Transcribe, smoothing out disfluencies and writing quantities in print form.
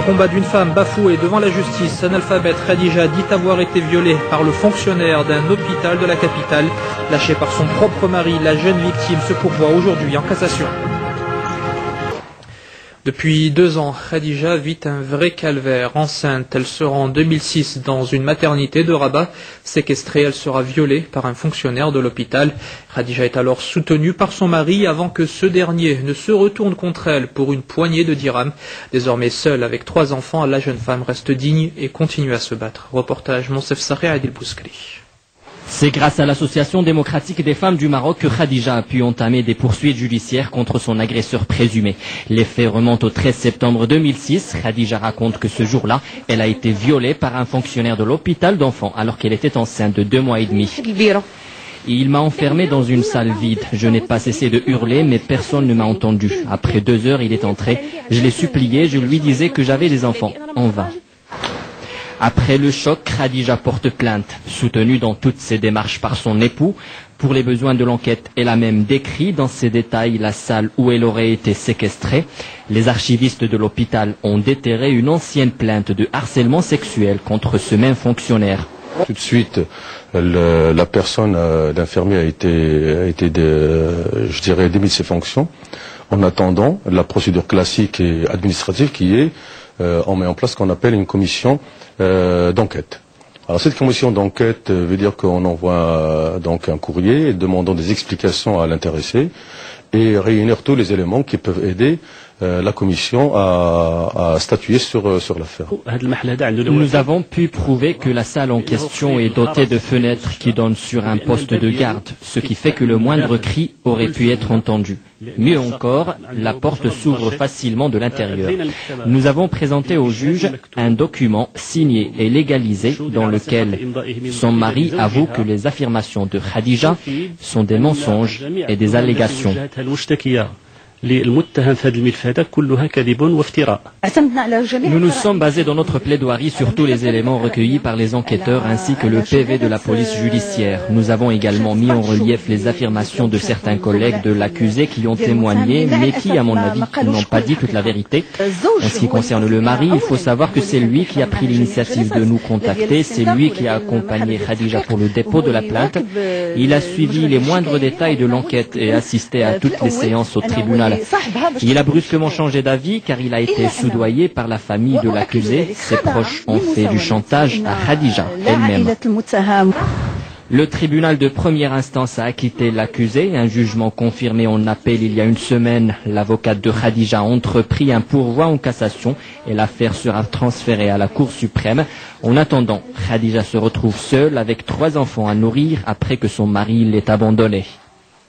Le combat d'une femme bafouée devant la justice. Analphabète, Khadija dit avoir été violée par le fonctionnaire d'un hôpital de la capitale. Lâchée par son propre mari, la jeune victime se pourvoit aujourd'hui en cassation. Depuis 2 ans, Khadija vit un vrai calvaire. Enceinte, elle sera en 2006 dans une maternité de Rabat. Séquestrée, elle sera violée par un fonctionnaire de l'hôpital. Khadija est alors soutenue par son mari avant que ce dernier ne se retourne contre elle pour une poignée de dirhams. Désormais seule avec 3 enfants, la jeune femme reste digne et continue à se battre. Reportage Monsef Saré Adil Bouskri. C'est grâce à l'Association démocratique des femmes du Maroc que Khadija a pu entamer des poursuites judiciaires contre son agresseur présumé. Les faits remontent au 13 septembre 2006. Khadija raconte que ce jour-là, elle a été violée par un fonctionnaire de l'hôpital d'enfants alors qu'elle était enceinte de 2 mois et demi. Il m'a enfermé dans une salle vide. Je n'ai pas cessé de hurler, mais personne ne m'a entendu. Après 2 heures, il est entré. Je l'ai supplié, je lui disais que j'avais des enfants. En vain. Après le choc, Khadija porte plainte, soutenue dans toutes ses démarches par son époux. Pour les besoins de l'enquête, elle a même décrit dans ses détails la salle où elle aurait été séquestrée. Les archivistes de l'hôpital ont déterré une ancienne plainte de harcèlement sexuel contre ce même fonctionnaire. Tout de suite, la personne, l'infirmier a été démis de ses fonctions. En attendant, la procédure classique et administrative qui est, on met en place ce qu'on appelle une commission d'enquête. Alors cette commission d'enquête veut dire qu'on envoie donc un courrier demandant des explications à l'intéressé et réunir tous les éléments qui peuvent aider la commission à statuer sur l'affaire. Nous avons pu prouver que la salle en question est dotée de fenêtres qui donnent sur un poste de garde, ce qui fait que le moindre cri aurait pu être entendu. Mieux encore, la porte s'ouvre facilement de l'intérieur. Nous avons présenté au juge un document signé et légalisé dans lequel son mari avoue que les affirmations de Khadija sont des mensonges et des allégations. Nous nous sommes basés dans notre plaidoirie sur tous les éléments recueillis par les enquêteurs ainsi que le PV de la police judiciaire. Nous avons également mis en relief les affirmations de certains collègues de l'accusé qui ont témoigné, mais qui, à mon avis, n'ont pas dit toute la vérité. En ce qui concerne le mari, il faut savoir que c'est lui qui a pris l'initiative de nous contacter, c'est lui qui a accompagné Khadija pour le dépôt de la plainte. Il a suivi les moindres détails de l'enquête et assisté à toutes les séances au tribunal. Il a brusquement changé d'avis car il a été soudoyé par la famille de l'accusé. Ses proches ont fait du chantage à Khadija elle-même. Le tribunal de première instance a acquitté l'accusé. Un jugement confirmé en appel il y a une semaine. L'avocate de Khadija a entrepris un pourvoi en cassation et l'affaire sera transférée à la Cour suprême. En attendant, Khadija se retrouve seule avec 3 enfants à nourrir après que son mari l'ait abandonnée.